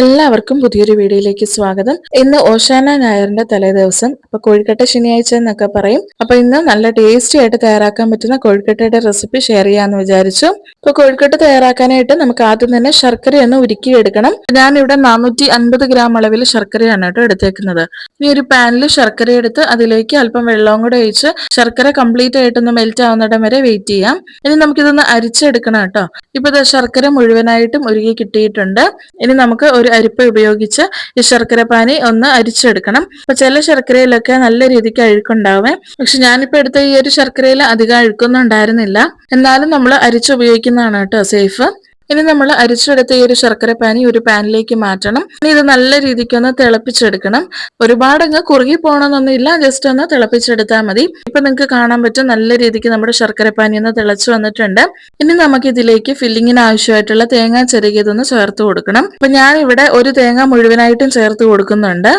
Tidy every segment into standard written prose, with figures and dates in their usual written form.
എല്ലാവർക്കും പുതിയൊരു വീഡിയോയിലേക്ക് സ്വാഗതം. ഇന്ന് ഓശാന ഞായറിന്റെ തലേദിവസം. അപ്പൊ കൊഴുക്കട്ട ശനിയാഴ്ച എന്നൊക്കെ പറയും. അപ്പൊ ഇന്ന് നല്ല ടേസ്റ്റി ആയിട്ട് തയ്യാറാക്കാൻ പറ്റുന്ന കൊഴുക്കട്ടയുടെ റെസിപ്പി ഷെയർ ചെയ്യാന്ന് വിചാരിച്ചു. അപ്പൊ കൊഴുക്കട്ട തയ്യാറാക്കാനായിട്ട് നമുക്ക് ആദ്യം തന്നെ ശർക്കരയൊന്ന് ഉരുക്കിയെടുക്കണം. ഞാനിവിടെ 450 ഗ്രാം അളവിൽ ശർക്കരയാണ് കേട്ടോ എടുത്തേക്കുന്നത്. ഇനി ഒരു പാനിൽ ശർക്കര എടുത്ത് അതിലേക്ക് അല്പം വെള്ളവും കൂടെ ഒഴിച്ച് ശർക്കര കംപ്ലീറ്റ് ആയിട്ടൊന്ന് മെൽറ്റ് ആവുന്നിടം വരെ വെയിറ്റ് ചെയ്യാം. ഇനി നമുക്കിതൊന്ന് അരിച്ചെടുക്കണം കേട്ടോ. ഇപ്പൊ ഇത് ശർക്കര മുഴുവനായിട്ടും ഉരുകി കിട്ടിയിട്ടുണ്ട്. ഇനി നമുക്ക് ഒരു അരിപ്പ ഉപയോഗിച്ച് ഈ ശർക്കര പാനി ഒന്ന് അരിച്ചെടുക്കണം. അപ്പൊ ചില ശർക്കരയിലൊക്കെ നല്ല രീതിക്ക് അഴുക്കുണ്ടാവേ, പക്ഷെ ഞാനിപ്പോ എടുത്ത ഈ ഒരു ശർക്കരയിൽ അധികം അഴുക്കൊന്നും ഉണ്ടായിരുന്നില്ല. എന്നാലും നമ്മൾ അരിച്ചുപയോഗിക്കുന്നതാണ് കേട്ടോ സേഫ്. ഇനി നമ്മൾ അരിച്ചെടുത്ത ഈ ഒരു ശർക്കര പാനി ഒരു പാനിലേക്ക് മാറ്റണം. ഇനി ഇത് നല്ല രീതിക്ക് ഒന്ന് തിളപ്പിച്ചെടുക്കണം. ഒരുപാട് അങ്ങ് കുറുകി പോകണമെന്നൊന്നുമില്ല, ജസ്റ്റ് ഒന്ന് തിളപ്പിച്ചെടുത്താൽ മതി. ഇപ്പൊ നിങ്ങൾക്ക് കാണാൻ പറ്റും നല്ല രീതിക്ക് നമ്മുടെ ശർക്കര പാനി ഒന്ന് തിളച്ചു വന്നിട്ടുണ്ട്. ഇനി നമുക്ക് ഇതിലേക്ക് ഫില്ലിങ്ങിന് ആവശ്യമായിട്ടുള്ള തേങ്ങ ചിരകിയതൊന്ന് ചേർത്ത് കൊടുക്കണം. അപ്പൊ ഞാൻ ഇവിടെ ഒരു തേങ്ങ മുഴുവനായിട്ടും ചേർത്ത് കൊടുക്കുന്നുണ്ട്.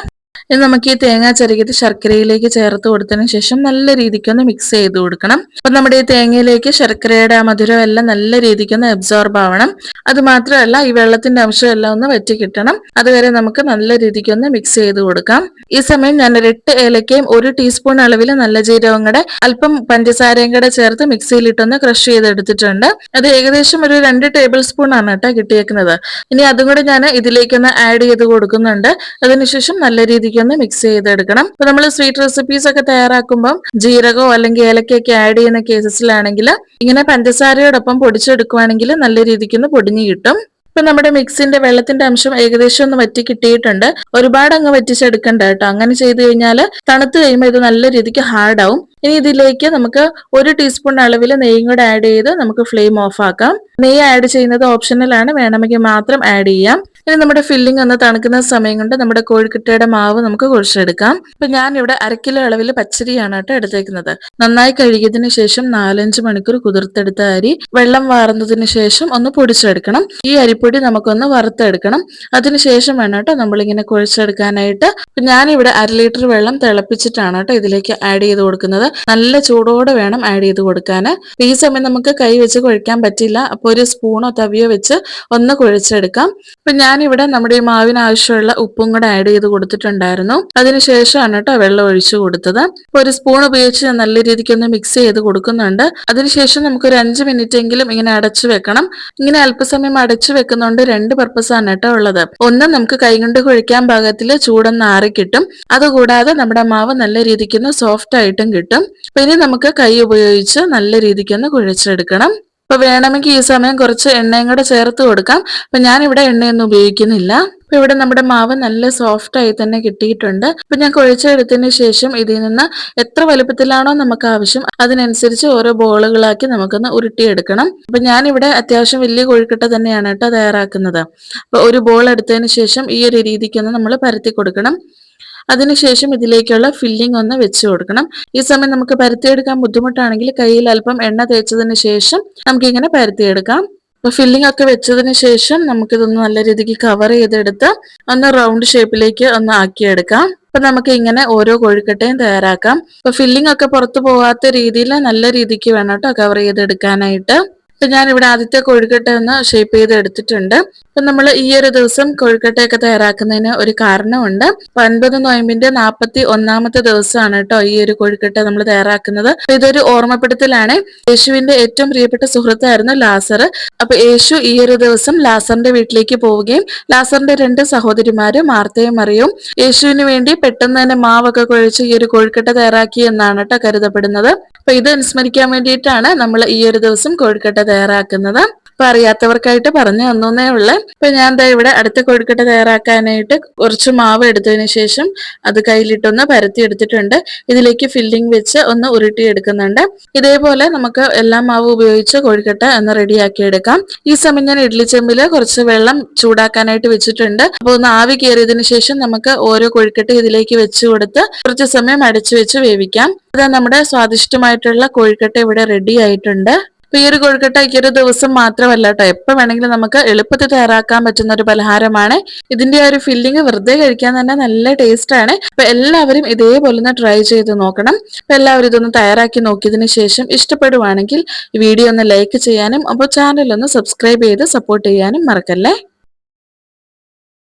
ഇനി നമുക്ക് ഈ തേങ്ങ ചിരകിയത് ശർക്കരയിലേക്ക് ചേർത്ത് കൊടുത്തതിന് ശേഷം നല്ല രീതിക്കൊന്ന് മിക്സ് ചെയ്ത് കൊടുക്കണം. അപ്പൊ നമ്മുടെ ഈ തേങ്ങയിലേക്ക് ശർക്കരയുടെ ആ മധുരം എല്ലാം നല്ല രീതിക്കൊന്ന് അബ്സോർബ് ആവണം. അത് മാത്രമല്ല ഈ വെള്ളത്തിന്റെ അംശം എല്ലാം ഒന്ന് വറ്റി കിട്ടണം. അതുവരെ നമുക്ക് നല്ല രീതിക്കൊന്ന് മിക്സ് ചെയ്ത് കൊടുക്കാം. ഈ സമയം ഞാൻ 8 ഏലക്കയും 1 ടീസ്പൂൺ അളവിൽ നല്ല ജീരകവും കൂടെ അല്പം പഞ്ചസാരയും കൂടെ ചേർത്ത് മിക്സിയിലിട്ടൊന്ന് ക്രഷ് ചെയ്തെടുത്തിട്ടുണ്ട്. അത് ഏകദേശം ഒരു 2 ടേബിൾ സ്പൂൺ ആണ് കേട്ടോ കിട്ടിയേക്കുന്നത്. ഇനി അതും കൂടെ ഞാൻ ഇതിലേക്കൊന്ന് ആഡ് ചെയ്ത് കൊടുക്കുന്നുണ്ട്. അതിനുശേഷം നല്ല രീതിക്ക് ഒന്ന് മിക്സ് ചെയ്തെടുക്കണം. അപ്പൊ നമ്മൾ സ്വീറ്റ് റെസിപ്പീസ് ഒക്കെ തയ്യാറാക്കുമ്പോൾ ജീരകമോ അല്ലെങ്കിൽ ഏലക്കയൊക്കെ ആഡ് ചെയ്യുന്ന കേസസിലാണെങ്കിൽ ഇങ്ങനെ പഞ്ചസാരയോടൊപ്പം പൊടിച്ചെടുക്കുവാണെങ്കിൽ നല്ല രീതിക്കൊന്ന് പൊടിഞ്ഞു കിട്ടും. ഇപ്പൊ നമ്മുടെ മിക്സിന്റെ വെള്ളത്തിന്റെ അംശം ഏകദേശം ഒന്ന് വറ്റി കിട്ടിയിട്ടുണ്ട്. ഒരുപാട് അങ്ങ് വറ്റിച്ചെടുക്കണ്ട കേട്ടോ. അങ്ങനെ ചെയ്ത് കഴിഞ്ഞാൽ തണുത്ത് കഴിയുമ്പോൾ ഇത് നല്ല രീതിക്ക് ഹാർഡ് ആവും. ഇനി ഇതിലേക്ക് നമുക്ക് 1 ടീസ്പൂൺ അളവിൽ നെയ്യും കൂടെ ആഡ് ചെയ്ത് നമുക്ക് ഫ്ലെയിം ഓഫ് ആക്കാം. നെയ്യ് ആഡ് ചെയ്യുന്നത് ഓപ്ഷണൽ ആണ്, വേണമെങ്കിൽ മാത്രം ആഡ് ചെയ്യാം. ഇനി നമ്മുടെ ഫില്ലിംഗ് ഒന്ന് തണുക്കുന്ന സമയം കൊണ്ട് നമ്മുടെ കോഴിക്കട്ടയുടെ മാവ് നമുക്ക് കുഴച്ചെടുക്കാം. ഇപ്പൊ ഞാൻ ഇവിടെ 1 കിലോ അളവിൽ പച്ചരിയാണ് കേട്ടോ എടുത്തേക്കുന്നത്. നന്നായി കഴുകിയതിനു ശേഷം 4-5 മണിക്കൂർ കുതിർത്തെടുത്ത അരി വെള്ളം വാർന്നതിന് ശേഷം ഒന്ന് പൊടിച്ചെടുക്കണം. ഈ അരിപ്പൊടി നമുക്കൊന്ന് വറുത്തെടുക്കണം. അതിനുശേഷം വേണം കേട്ടോ നമ്മളിങ്ങനെ കുഴച്ചെടുക്കാനായിട്ട്. ഞാനിവിടെ 1 ലിറ്റർ വെള്ളം തിളപ്പിച്ചിട്ടാണ് കേട്ടോ ഇതിലേക്ക് ആഡ് ചെയ്ത് കൊടുക്കുന്നത്. നല്ല ചൂടോടെ വേണം ആഡ് ചെയ്ത് കൊടുക്കാൻ. ഈ സമയം നമുക്ക് കൈ വെച്ച് കുഴക്കാൻ പറ്റില്ല. അപ്പോൾ ഒരു സ്പൂണോ തവിയോ വെച്ച് ഒന്ന് കുഴച്ചെടുക്കാം. അപ്പൊ ഞാനിവിടെ നമ്മുടെ ഈ മാവിന് ആവശ്യമുള്ള ഉപ്പും കൂടെ ആഡ് ചെയ്ത് കൊടുത്തിട്ടുണ്ടായിരുന്നു. അതിനുശേഷമാണ് കേട്ടോ വെള്ളം ഒഴിച്ചു കൊടുത്തത്. അപ്പൊ ഒരു സ്പൂൺ ഉപയോഗിച്ച് ഞാൻ നല്ല രീതിക്ക് ഒന്ന് മിക്സ് ചെയ്ത് കൊടുക്കുന്നുണ്ട്. അതിനുശേഷം നമുക്ക് ഒരു 5 മിനിറ്റ് എങ്കിലും ഇങ്ങനെ അടച്ചു വെക്കണം. ഇങ്ങനെ അല്പസമയം അടച്ചു വെക്കുന്നതുകൊണ്ട് 2 പർപ്പസ് ആണ് കേട്ടോ ഉള്ളത്. ഒന്ന്, നമുക്ക് കൈകൊണ്ട് കുഴിക്കാൻ പാകത്തിൽ ചൂടൊന്ന് ആറി കിട്ടും. അതുകൂടാതെ നമ്മുടെ മാവ് നല്ല രീതിക്കൊന്ന് സോഫ്റ്റ് ആയിട്ടും കിട്ടും. അപ്പൊ ഇനി നമുക്ക് കൈ ഉപയോഗിച്ച് നല്ല രീതിക്കൊന്ന് കുഴച്ചെടുക്കണം. അപ്പൊ വേണമെങ്കിൽ ഈ സമയം കുറച്ച് എണ്ണയും കൂടെ ചേർത്ത് കൊടുക്കാം. അപ്പൊ ഞാനിവിടെ എണ്ണയൊന്നും ഉപയോഗിക്കുന്നില്ല. അപ്പൊ ഇവിടെ നമ്മുടെ മാവ് നല്ല സോഫ്റ്റ് ആയി തന്നെ കിട്ടിയിട്ടുണ്ട്. അപ്പൊ ഞാൻ കുഴച്ചെടുത്തതിന് ശേഷം ഇതിൽ നിന്ന് എത്ര വലുപ്പത്തിലാണോ നമുക്ക് ആവശ്യം അതിനനുസരിച്ച് ഓരോ ബോളുകളാക്കി നമുക്കൊന്ന് ഉരുട്ടിയെടുക്കണം. അപ്പൊ ഞാനിവിടെ അത്യാവശ്യം വലിയ കൊഴുക്കട്ട തന്നെയാണ് കേട്ടോ തയ്യാറാക്കുന്നത്. അപ്പൊ ഒരു ബോൾ എടുത്തതിന് ശേഷം ഈ ഒരു രീതിക്കൊന്ന് നമ്മൾ പരത്തി കൊടുക്കണം. അതിനുശേഷം ഇതിലേക്കുള്ള ഫില്ലിംഗ് ഒന്ന് വെച്ച് കൊടുക്കണം. ഈ സമയം നമുക്ക് പരത്തിയെടുക്കാൻ ബുദ്ധിമുട്ടാണെങ്കിൽ കയ്യിൽ അല്പം എണ്ണ തേച്ചതിന് ശേഷം നമുക്കിങ്ങനെ പരത്തിയെടുക്കാം. അപ്പൊ ഫില്ലിംഗ് ഒക്കെ വെച്ചതിന് ശേഷം നമുക്കിതൊന്ന് നല്ല രീതിക്ക് കവർ ചെയ്തെടുത്ത് ഒന്ന് റൗണ്ട് ഷേപ്പിലേക്ക് ഒന്ന് ആക്കിയെടുക്കാം. അപ്പൊ നമുക്ക് ഇങ്ങനെ ഓരോ കൊഴുക്കട്ടയും തയ്യാറാക്കാം. അപ്പൊ ഫില്ലിംഗ് ഒക്കെ പുറത്തു പോകാത്ത രീതിയിൽ നല്ല രീതിക്ക് വേണം കേട്ടോ കവർ ചെയ്തെടുക്കാനായിട്ട്. അപ്പൊ ഞാൻ ഇവിടെ ആദ്യത്തെ കൊഴുക്കട്ട ഒന്ന് ഷേപ്പ് ചെയ്ത് എടുത്തിട്ടുണ്ട്. അപ്പൊ നമ്മൾ ഈ ഒരു ദിവസം കൊഴുക്കട്ടയൊക്കെ തയ്യാറാക്കുന്നതിന് ഒരു കാരണമുണ്ട്. 9 നോയമ്പിന്റെ 41ാമത്തെ ദിവസമാണ് കേട്ടോ ഈ ഒരു കൊഴുക്കട്ട നമ്മൾ തയ്യാറാക്കുന്നത്. ഇതൊരു ഓർമ്മപ്പെടുത്തലാണ്. യേശുവിന്റെ ഏറ്റവും പ്രിയപ്പെട്ട സുഹൃത്തായിരുന്നു ലാസർ. അപ്പൊ യേശു ഈ ഒരു ദിവസം ലാസറിന്റെ വീട്ടിലേക്ക് പോവുകയും ലാസറിന്റെ 2 സഹോദരിമാരും മാർത്തയും മറിയവും യേശുവിന് വേണ്ടി പെട്ടെന്ന് തന്നെ മാവൊക്കെ കുഴച്ച് ഈ ഒരു കൊഴുക്കട്ട തയ്യാറാക്കി എന്നാണ് കേട്ടോ കരുതപ്പെടുന്നത്. അപ്പൊ ഇത് അനുസ്മരിക്കാൻ വേണ്ടിയിട്ടാണ് നമ്മൾ ഈ ഒരു ദിവസം കൊഴുക്കട്ട തയ്യാറാക്കുന്നത്. അപ്പൊ അറിയാത്തവർക്കായിട്ട് പറഞ്ഞു തന്നേ ഉള്ളേ. അപ്പൊ ഞാൻ ദാ ഇവിടെ അടുത്ത കൊഴുക്കട്ട തയ്യാറാക്കാനായിട്ട് കുറച്ച് മാവ് എടുത്തതിന് ശേഷം അത് കയ്യിലിട്ടൊന്ന് പരത്തി എടുത്തിട്ടുണ്ട്. ഇതിലേക്ക് ഫില്ലിംഗ് വെച്ച് ഒന്ന് ഉരുട്ടി എടുക്കുന്നുണ്ട്. ഇതേപോലെ നമുക്ക് എല്ലാ മാവും ഉപയോഗിച്ച് കൊഴുക്കട്ട ഒന്ന് റെഡിയാക്കി എടുക്കാം. ഈ സമയം ഞാൻ ഇഡ്ലി ചെമ്പില് കുറച്ച് വെള്ളം ചൂടാക്കാനായിട്ട് വെച്ചിട്ടുണ്ട്. അപ്പൊ ഒന്ന് ആവി കയറിയതിനു ശേഷം നമുക്ക് ഓരോ കൊഴുക്കട്ട ഇതിലേക്ക് വെച്ച് കൊടുത്ത് കുറച്ച് സമയം അടച്ചു വെച്ച് വേവിക്കാം. ഇത് നമ്മുടെ സ്വാദിഷ്ടമായിട്ടുള്ള കൊഴുക്കട്ട ഇവിടെ റെഡി ആയിട്ടുണ്ട്. അപ്പൊ ഈ ഒരു കൊഴുക്കട്ട ഈ ഒരു ദിവസം മാത്രമല്ല കേട്ടോ, എപ്പോ വേണമെങ്കിലും നമുക്ക് എളുപ്പത്തിൽ തയ്യാറാക്കാൻ പറ്റുന്ന ഒരു പലഹാരമാണ്. ഇതിന്റെ ആ ഒരു ഫില്ലിംഗ് വെറുതെ കഴിക്കാൻ തന്നെ നല്ല ടേസ്റ്റ് ആണ്. അപ്പൊ എല്ലാവരും ഇതേപോലെ ഒന്ന് ട്രൈ ചെയ്ത് നോക്കണം. അപ്പൊ എല്ലാവരും ഇതൊന്ന് തയ്യാറാക്കി നോക്കിയതിന് ശേഷം ഇഷ്ടപ്പെടുവാണെങ്കിൽ ഈ വീഡിയോ ഒന്ന് ലൈക്ക് ചെയ്യാനും അപ്പോൾ ചാനൽ ഒന്ന് സബ്സ്ക്രൈബ് ചെയ്ത് സപ്പോർട്ട് ചെയ്യാനും മറക്കല്ലേ.